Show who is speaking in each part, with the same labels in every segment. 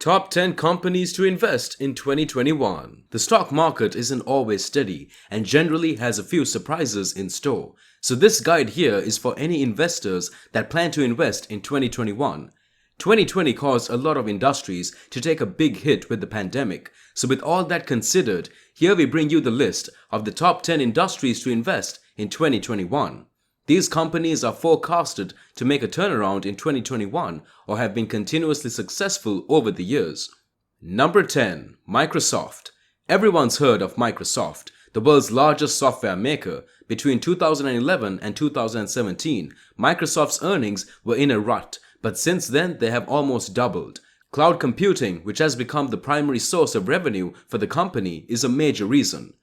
Speaker 1: Top 10 companies to invest in 2021. The stock market isn't always steady and generally has a few surprises in store. So this guide here is for any investors that plan to invest in 2021. 2020 caused a lot of industries to take a big hit with the pandemic. So with all that considered, here we bring you the list of the top 10 industries to invest in 2021. These companies are forecasted to make a turnaround in 2021 or have been continuously successful over the years. Number 10. Microsoft. Everyone's heard of Microsoft, the world's largest software maker. Between 2011 and 2017, Microsoft's earnings were in a rut, but since then they have almost doubled. Cloud computing, which has become the primary source of revenue for the company, is a major reason.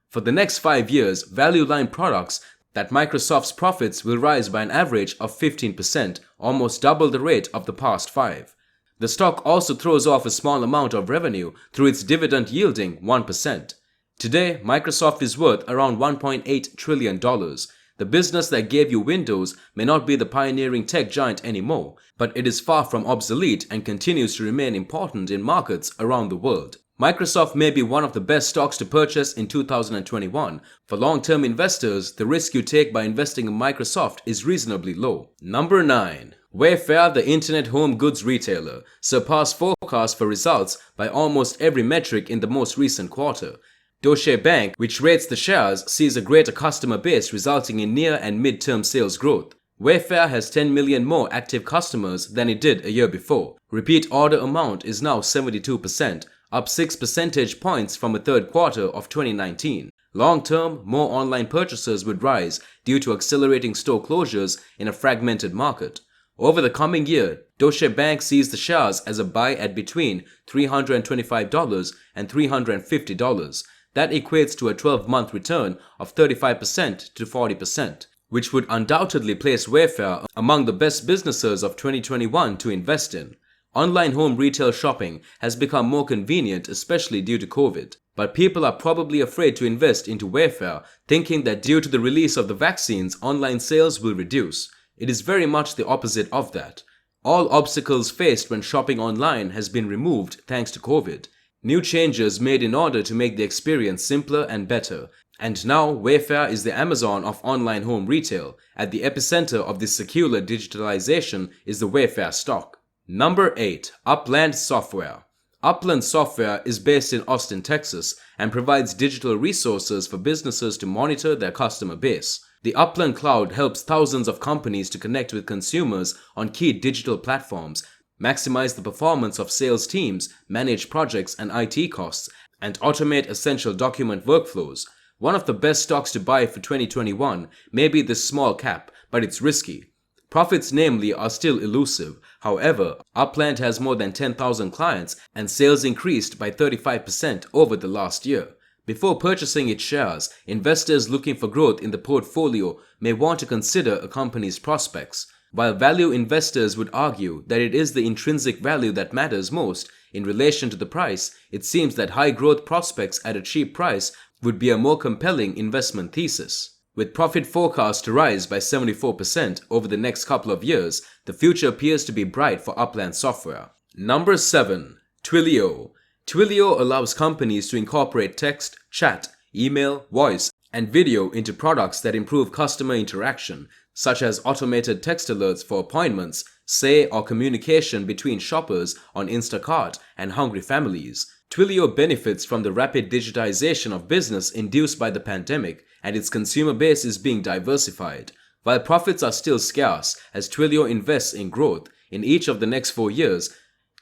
Speaker 1: For the next 5 years, value line products that Microsoft's profits will rise by an average of 15%, almost double the rate of the past 5. The stock also throws off a small amount of revenue through its dividend yielding 1%. Today, Microsoft is worth around $1.8 trillion. The business that gave you Windows may not be the pioneering tech giant anymore, but it is far from obsolete and continues to remain important in markets around the world. Microsoft may be one of the best stocks to purchase in 2021. For long-term investors, the risk you take by investing in Microsoft is reasonably low. Number 9. Wayfair, the internet home goods retailer, surpassed forecasts for results by almost every metric in the most recent quarter. Deutsche Bank, which rates the shares, sees a greater customer base resulting in near and mid-term sales growth. Wayfair has 10 million more active customers than it did a year before. Repeat order amount is now 72%. Up 6 percentage points from a third quarter of 2019. Long-term, more online purchases would rise due to accelerating store closures in a fragmented market. Over the coming year, Deutsche Bank sees the shares as a buy at between $325 and $350. That equates to a 12-month return of 35% to 40%, which would undoubtedly place Wayfair among the best businesses of 2021 to invest in. Online home retail shopping has become more convenient, especially due to COVID. But people are probably afraid to invest into Wayfair, thinking that due to the release of the vaccines, online sales will reduce. It is very much the opposite of that. All obstacles faced when shopping online has been removed thanks to COVID. New changes made in order to make the experience simpler and better. And now Wayfair is the Amazon of online home retail. At the epicenter of this secular digitalization is the Wayfair stock. Number 8. Upland Software. Upland Software is based in Austin, Texas, and provides digital resources for businesses to monitor their customer base. The Upland Cloud helps thousands of companies to connect with consumers on key digital platforms, maximize the performance of sales teams, manage projects and IT costs, and automate essential document workflows. One of the best stocks to buy for 2021 may be this small cap, but it's risky. Profits namely are still elusive. However, Upland has more than 10,000 clients and sales increased by 35% over the last year. Before purchasing its shares, investors looking for growth in the portfolio may want to consider a company's prospects. While value investors would argue that it is the intrinsic value that matters most in relation to the price, it seems that high growth prospects at a cheap price would be a more compelling investment thesis. With profit forecast to rise by 74% over the next couple of years, the future appears to be bright for Upland Software. Number 7. Twilio. Twilio allows companies to incorporate text, chat, email, voice, and video into products that improve customer interaction, such as automated text alerts for appointments, say, or communication between shoppers on Instacart and hungry families. Twilio benefits from the rapid digitization of business induced by the pandemic, and its consumer base is being diversified. While profits are still scarce as Twilio invests in growth in each of the next 4 years,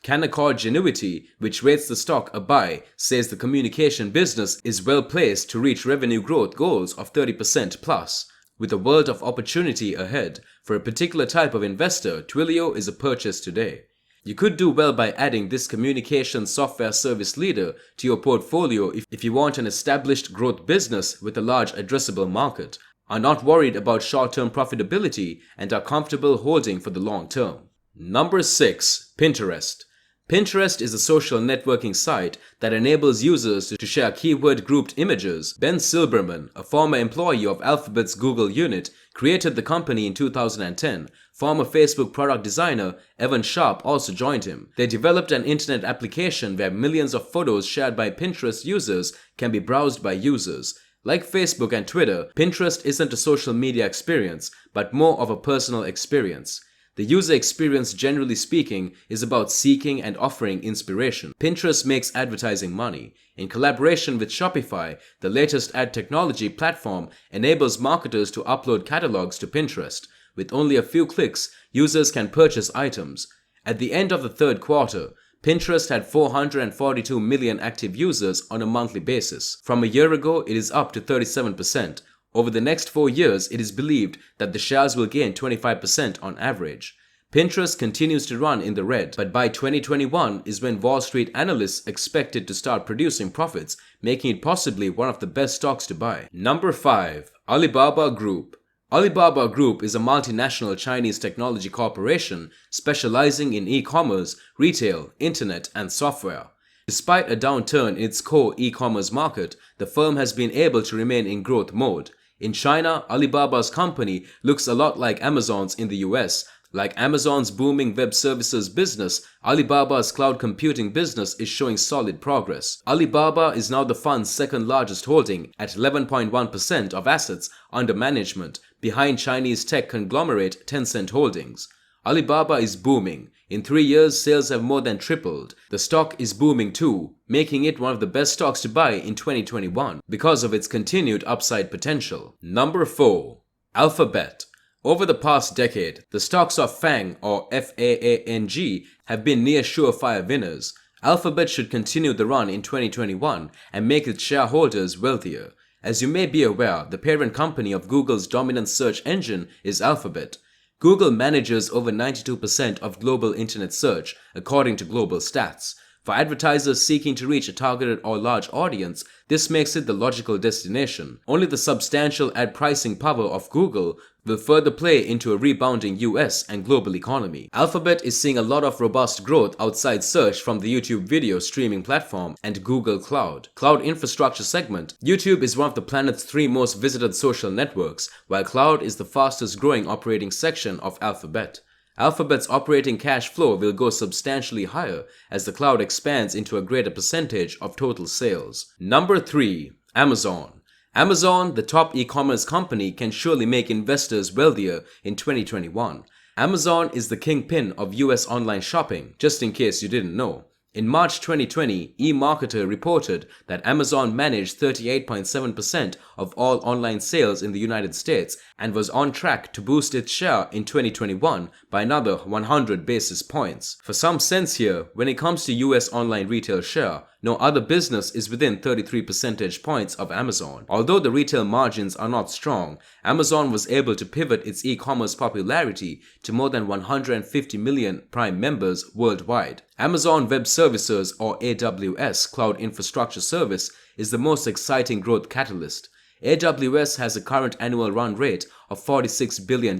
Speaker 1: Canaccord Genuity, which rates the stock a buy, says the communication business is well placed to reach revenue growth goals of 30% plus. With a world of opportunity ahead, for a particular type of investor, Twilio is a purchase today. You could do well by adding this communication software service leader to your portfolio if you want an established growth business with a large addressable market, are not worried about short-term profitability, and are comfortable holding for the long term. Number 6. Pinterest. Pinterest is a social networking site that enables users to share keyword-grouped images. Ben Silbermann, a former employee of Alphabet's Google unit, created the company in 2010. Former Facebook product designer Evan Sharp also joined him. They developed an internet application where millions of photos shared by Pinterest users can be browsed by users. Like Facebook and Twitter, Pinterest isn't a social media experience, but more of a personal experience. The user experience, generally speaking, is about seeking and offering inspiration. Pinterest makes advertising money. In collaboration with Shopify, the latest ad technology platform enables marketers to upload catalogs to Pinterest. With only a few clicks, users can purchase items. At the end of the third quarter, Pinterest had 442 million active users on a monthly basis. From a year ago, it is up to 37%. Over the next 4 years, it is believed that the shares will gain 25% on average. Pinterest continues to run in the red, but by 2021 is when Wall Street analysts expect it to start producing profits, making it possibly one of the best stocks to buy. Number 5. Alibaba Group. Alibaba Group is a multinational Chinese technology corporation specializing in e-commerce, retail, internet, and software. Despite a downturn in its core e-commerce market, the firm has been able to remain in growth mode. In China, Alibaba's company looks a lot like Amazon's in the US. Like Amazon's booming web services business, Alibaba's cloud computing business is showing solid progress. Alibaba is now the fund's second largest holding at 11.1% of assets under management, behind Chinese tech conglomerate Tencent Holdings. Alibaba is booming. In 3 years, sales have more than tripled. The stock is booming too, making it one of the best stocks to buy in 2021 because of its continued upside potential. Number 4. Alphabet. Over the past decade, the stocks of FANG or FAANG have been near surefire winners. Alphabet should continue the run in 2021 and make its shareholders wealthier. As you may be aware, the parent company of Google's dominant search engine is Alphabet. Google manages over 92% of global internet search, according to Global Stats. For advertisers seeking to reach a targeted or large audience, this makes it the logical destination. Only the substantial ad pricing power of Google will further play into a rebounding US and global economy. Alphabet is seeing a lot of robust growth outside search from the YouTube video streaming platform and Google Cloud. Cloud infrastructure segment. YouTube is one of the planet's 3 most visited social networks, while Cloud is the fastest growing operating section of Alphabet. Alphabet's operating cash flow will go substantially higher as the cloud expands into a greater percentage of total sales. Number 3. Amazon. Amazon, the top e-commerce company, can surely make investors wealthier in 2021. Amazon is the kingpin of US online shopping, just in case you didn't know. In March 2020, eMarketer reported that Amazon managed 38.7% of all online sales in the United States and was on track to boost its share in 2021 by another 100 basis points. For some sense here, when it comes to US online retail share, no other business is within 33 percentage points of Amazon. Although the retail margins are not strong, Amazon was able to pivot its e-commerce popularity to more than 150 million Prime members worldwide. Amazon Web Services or AWS Cloud Infrastructure Service is the most exciting growth catalyst. AWS has a current annual run rate of $46 billion,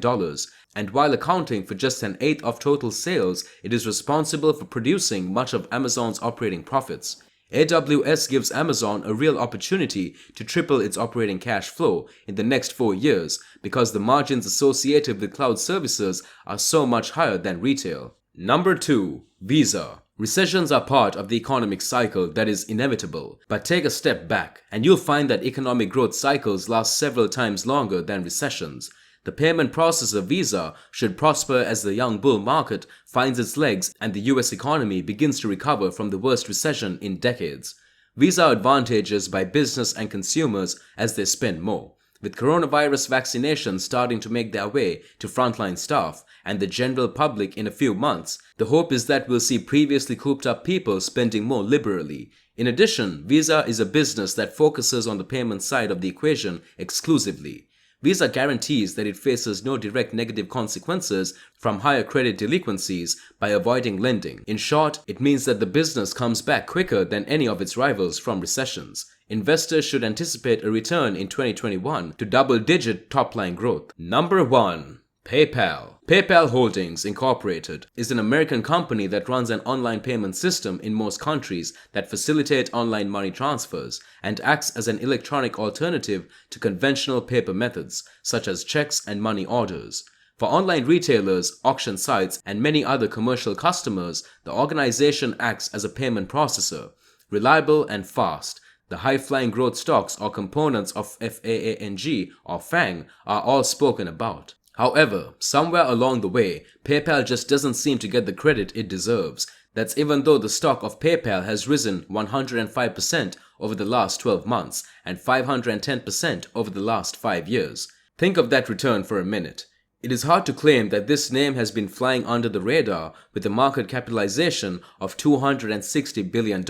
Speaker 1: and while accounting for just an eighth of total sales, it is responsible for producing much of Amazon's operating profits. AWS gives Amazon a real opportunity to triple its operating cash flow in the next 4 years because the margins associated with cloud services are so much higher than retail. Number 2. Visa. Recessions are part of the economic cycle that is inevitable, but take a step back and you'll find that economic growth cycles last several times longer than recessions. The payment processor Visa should prosper as the young bull market finds its legs and the US economy begins to recover from the worst recession in decades. Visa advantages by business and consumers as they spend more. With coronavirus vaccinations starting to make their way to frontline staff and the general public in a few months, the hope is that we'll see previously cooped up people spending more liberally. In addition, Visa is a business that focuses on the payment side of the equation exclusively. Visa guarantees that it faces no direct negative consequences from higher credit delinquencies by avoiding lending. In short, it means that the business comes back quicker than any of its rivals from recessions. Investors should anticipate a return in 2021 to double-digit top-line growth. Number 1. PayPal. PayPal Holdings Incorporated is an American company that runs an online payment system in most countries that facilitate online money transfers and acts as an electronic alternative to conventional paper methods such as checks and money orders. For online retailers, auction sites, and many other commercial customers, the organization acts as a payment processor. Reliable and fast, the high-flying growth stocks or components of FAANG or FANG are all spoken about. However, somewhere along the way, PayPal just doesn't seem to get the credit it deserves. That's even though the stock of PayPal has risen 105% over the last 12 months and 510% over the last 5 years. Think of that return for a minute. It is hard to claim that this name has been flying under the radar with a market capitalization of $260 billion.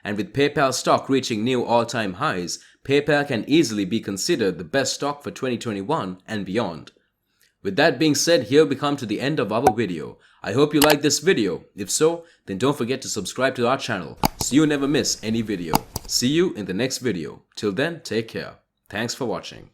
Speaker 1: And with PayPal stock reaching new all-time highs, PayPal can easily be considered the best stock for 2021 and beyond. With that being said, here we come to the end of our video. I hope you liked this video. If so, then don't forget to subscribe to our channel so you never miss any video. See you in the next video. Till then, take care. Thanks for watching.